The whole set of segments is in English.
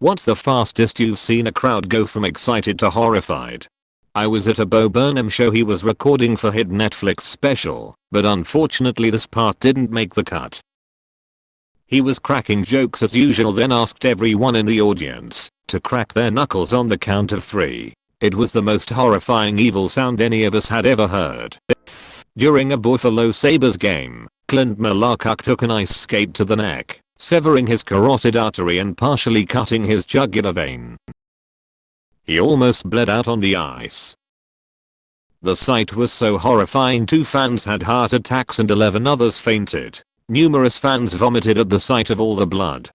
What's the fastest you've seen a crowd go from excited to horrified? I was at a Bo Burnham show he was recording for his Netflix special, but unfortunately this part didn't make the cut. He was cracking jokes as usual, then asked everyone in the audience to crack their knuckles on the count of 3. It was the most horrifying evil sound any of us had ever heard. During a Buffalo Sabres game, Clint Malarchuk took an ice skate to the neck, severing his carotid artery and partially cutting his jugular vein. He almost bled out on the ice. The sight was so horrifying 2 fans had heart attacks and 11 others fainted. Numerous fans vomited at the sight of all the blood.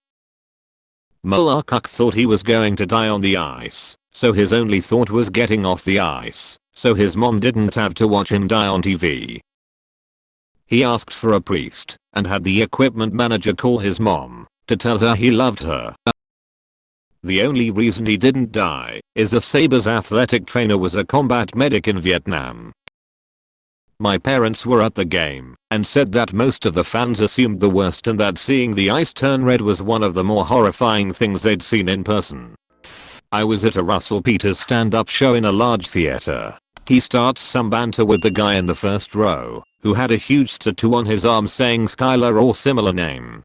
Malarchuk thought he was going to die on the ice, so his only thought was getting off the ice, so his mom didn't have to watch him die on TV. He asked for a priest and had the equipment manager call his mom to tell her he loved her. The only reason he didn't die is a Sabres athletic trainer was a combat medic in Vietnam. My parents were at the game and said that most of the fans assumed the worst and that seeing the ice turn red was one of the more horrifying things they'd seen in person. I was at a Russell Peters stand-up show in a large theater. He starts some banter with the guy in the first row, who had a huge tattoo on his arm saying Skylar or similar name.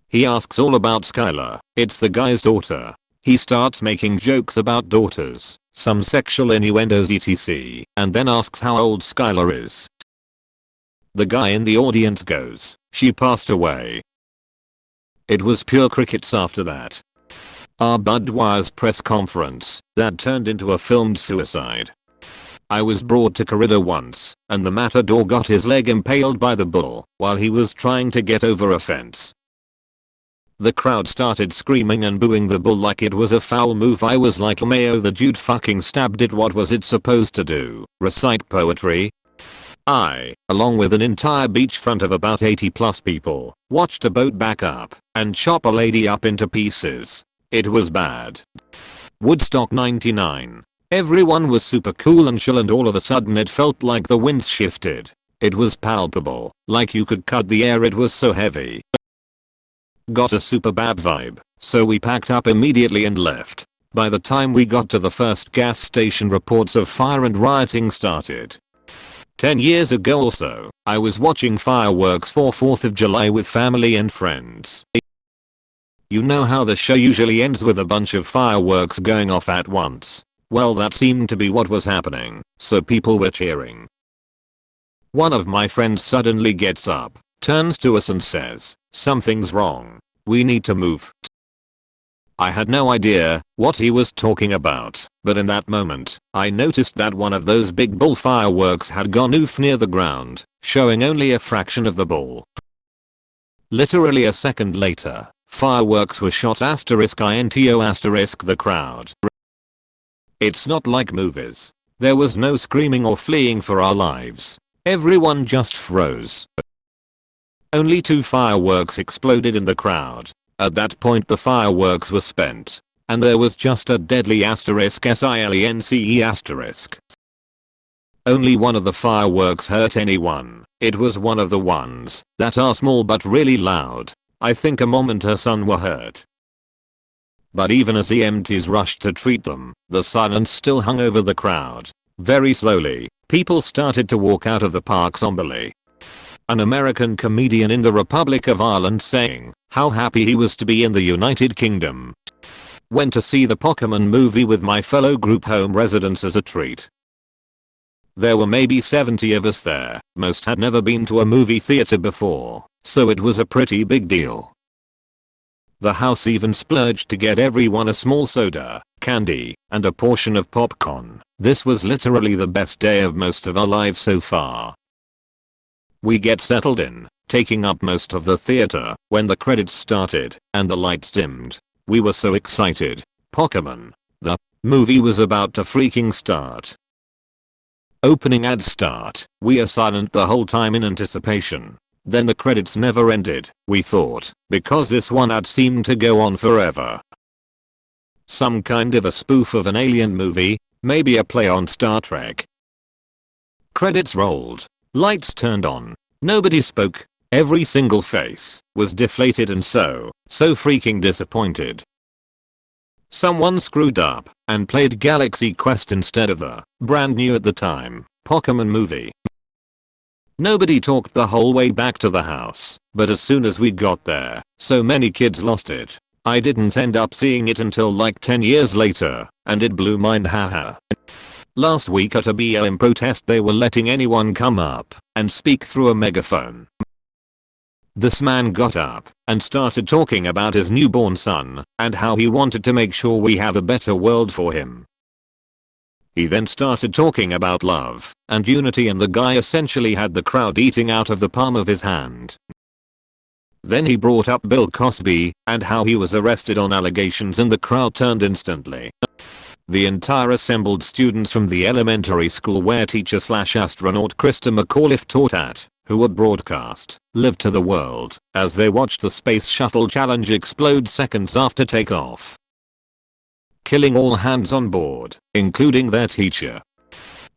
He asks all about Skylar, it's the guy's daughter. He starts making jokes about daughters, some sexual innuendos etc. and then asks how old Skylar is. The guy in the audience goes, she passed away. It was pure crickets after that. Our Budweiser's press conference, that turned into a filmed suicide. I was brought to corridor once, and the matador got his leg impaled by the bull while he was trying to get over a fence. The crowd started screaming and booing the bull like it was a foul move. I was like, Mayo, the dude fucking stabbed it. What was it supposed to do? Recite poetry? I, along with an entire beachfront of about 80 plus people, watched a boat back up and chop a lady up into pieces. It was bad. Woodstock 99. Everyone was super cool and chill and all of a sudden it felt like the wind shifted. It was palpable, like you could cut the air, it was so heavy. Got a super bad vibe, so we packed up immediately and left. By the time we got to the first gas station, reports of fire and rioting started. 10 years ago or so, I was watching fireworks for 4th of July with family and friends. You know how the show usually ends with a bunch of fireworks going off at once? Well, that seemed to be what was happening, so people were cheering. One of my friends suddenly gets up, turns to us and says, "Something's wrong. We need to move." I had no idea what he was talking about, but in that moment, I noticed that one of those big bull fireworks had gone oof near the ground, showing only a fraction of the bull. Literally a second later, fireworks were shot *into the crowd. It's not like movies. There was no screaming or fleeing for our lives. Everyone just froze. Only 2 fireworks exploded in the crowd. At that point the fireworks were spent, and there was just a deadly silence*. Only one of the fireworks hurt anyone. It was one of the ones that are small but really loud. I think a mom and her son were hurt. But even as EMTs rushed to treat them, the silence still hung over the crowd. Very slowly, people started to walk out of the park somberly. An American comedian in the Republic of Ireland saying how happy he was to be in the United Kingdom. Went to see the Pokemon movie with my fellow group home residents as a treat. There were maybe 70 of us there. Most had never been to a movie theater before, so it was a pretty big deal. The house even splurged to get everyone a small soda, candy, and a portion of popcorn. This was literally the best day of most of our lives so far. We get settled in, taking up most of the theater, when the credits started and the lights dimmed. We were so excited. Pokemon. The movie was about to freaking start. Opening ads start. We are silent the whole time in anticipation. Then the credits never ended, we thought, because this one ad seemed to go on forever. Some kind of a spoof of an alien movie, maybe a play on Star Trek. Credits rolled. Lights turned on. Nobody spoke. Every single face was deflated and so freaking disappointed. Someone screwed up and played Galaxy Quest instead of the brand new at the time Pokemon movie. Nobody talked the whole way back to the house, but as soon as we got there, so many kids lost it. I didn't end up seeing it until like 10 years later, and it blew mind, haha. Last week at a BLM protest they were letting anyone come up and speak through a megaphone. This man got up and started talking about his newborn son and how he wanted to make sure we have a better world for him. He then started talking about love and unity, and the guy essentially had the crowd eating out of the palm of his hand. Then he brought up Bill Cosby and how he was arrested on allegations, and the crowd turned instantly. The entire assembled students from the elementary school where teacher/astronaut Krista McAuliffe taught at, who were broadcast live to the world as they watched the Space Shuttle Challenge explode seconds after takeoff, killing all hands on board, including their teacher.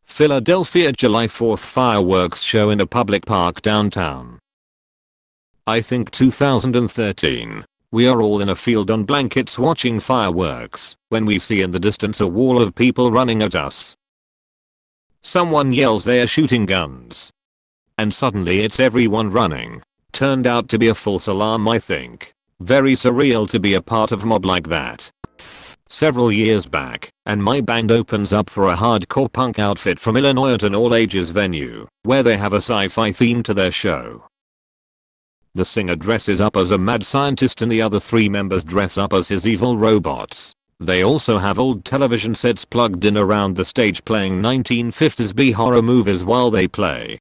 Philadelphia July 4th fireworks show in a public park downtown. I think 2013. We are all in a field on blankets watching fireworks when we see in the distance a wall of people running at us. Someone yells they are shooting guns. And suddenly it's everyone running. Turned out to be a false alarm, I think. Very surreal to be a part of a mob like that. Several years back, and my band opens up for a hardcore punk outfit from Illinois at an all-ages venue, where they have a sci-fi theme to their show. The singer dresses up as a mad scientist and the other 3 members dress up as his evil robots. They also have old television sets plugged in around the stage playing 1950s B horror movies while they play.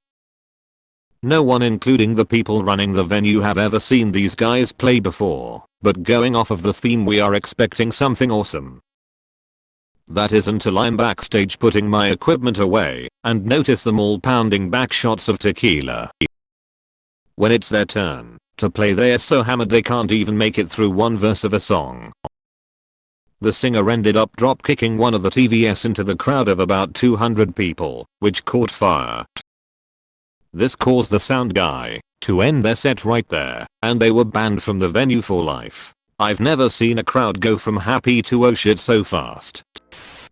No one, including the people running the venue, have ever seen these guys play before, but going off of the theme we are expecting something awesome. That is until I'm backstage putting my equipment away and notice them all pounding back shots of tequila. When it's their turn to play they are so hammered they can't even make it through one verse of a song. The singer ended up drop kicking one of the TVS into the crowd of about 200 people, which caught fire. This caused the sound guy to end their set right there, and they were banned from the venue for life. I've never seen a crowd go from happy to oh shit so fast.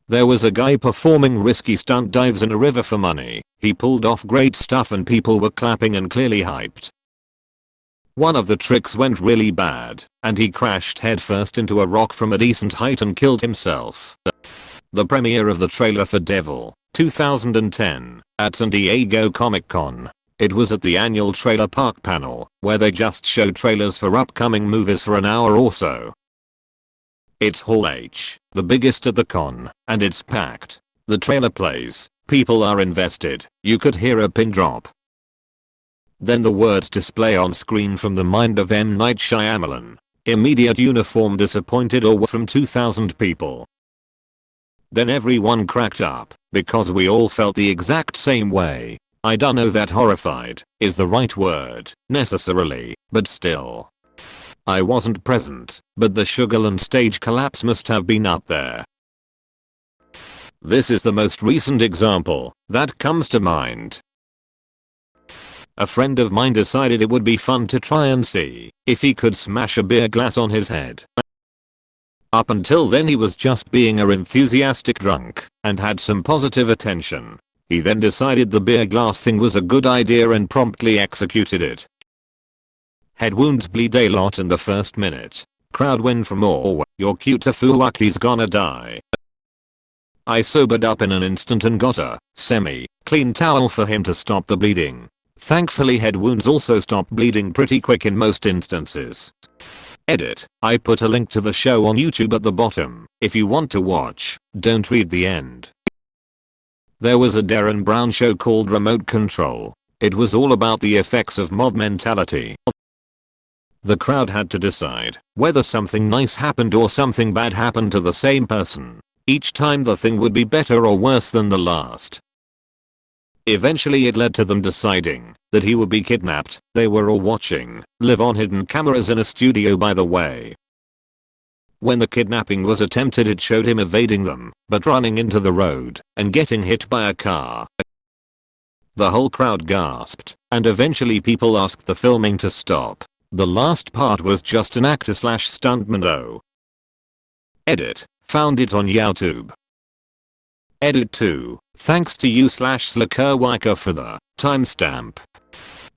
There was a guy performing risky stunt dives in a river for money. He pulled off great stuff and people were clapping and clearly hyped. One of the tricks went really bad, and he crashed headfirst into a rock from a decent height and killed himself. The premiere of the trailer for Devil, 2010, at San Diego Comic-Con. It was at the annual Trailer Park panel, where they just show trailers for upcoming movies for an hour or so. It's Hall H, the biggest at the con, and it's packed. The trailer plays, people are invested, you could hear a pin drop. Then the words display on screen from the mind of M. Night Shyamalan. Immediate uniform disappointed or from 2,000 people. Then everyone cracked up, because we all felt the exact same way. I don't know that horrified is the right word, necessarily, but still. I wasn't present, but the Sugarland stage collapse must have been up there. This is the most recent example that comes to mind. A friend of mine decided it would be fun to try and see if he could smash a beer glass on his head. Up until then he was just being an enthusiastic drunk and had some positive attention. He then decided the beer glass thing was a good idea and promptly executed it. Head wounds bleed a lot in the first minute. Crowd went from "oh, you're cute" to "Fuwaki's gonna die." I sobered up in an instant and got a semi-clean towel for him to stop the bleeding. Thankfully head wounds also stop bleeding pretty quick in most instances. Edit. I put a link to the show on YouTube at the bottom if you want to watch. Don't read the end. There was a Darren Brown show called Remote Control. It was all about the effects of mob mentality. The crowd had to decide whether something nice happened or something bad happened to the same person. Each time the thing would be better or worse than the last. Eventually it led to them deciding that he would be kidnapped. They were all watching, live on hidden cameras in a studio by the way. When the kidnapping was attempted it showed him evading them, but running into the road and getting hit by a car. The whole crowd gasped, and eventually people asked the filming to stop. The last part was just an actor/stuntman though. Edit. Found it on YouTube. Edit 2. Thanks to you / Slakerwiker for the timestamp.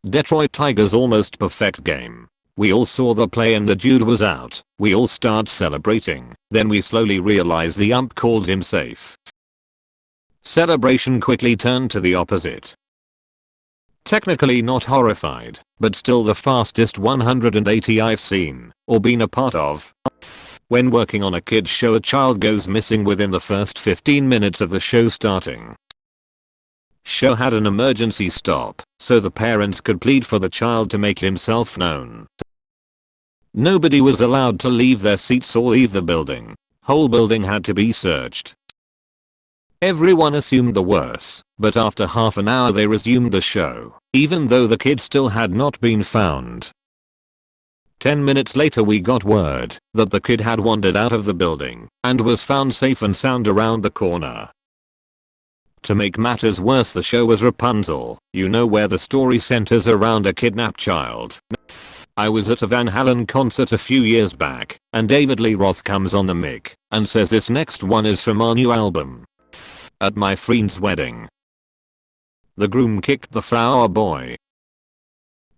Detroit Tigers almost perfect game. We all saw the play and the dude was out. We all start celebrating. Then we slowly realize the ump called him safe. Celebration quickly turned to the opposite. Technically not horrified, but still the fastest 180 I've seen, or been a part of. When working on a kids show, a child goes missing within the first 15 minutes of the show starting. Show had an emergency stop, so the parents could plead for the child to make himself known. Nobody was allowed to leave their seats or leave the building. Whole building had to be searched. Everyone assumed the worst, but after half an hour they resumed the show, even though the kid still had not been found. 10 minutes later we got word that the kid had wandered out of the building and was found safe and sound around the corner. To make matters worse, the show was Rapunzel, you know, where the story centers around a kidnapped child. I was at a Van Halen concert a few years back, and David Lee Roth comes on the mic and says this next one is from our new album. At my friend's wedding, the groom kicked the flower boy.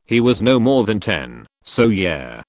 He was no more than 10, so yeah,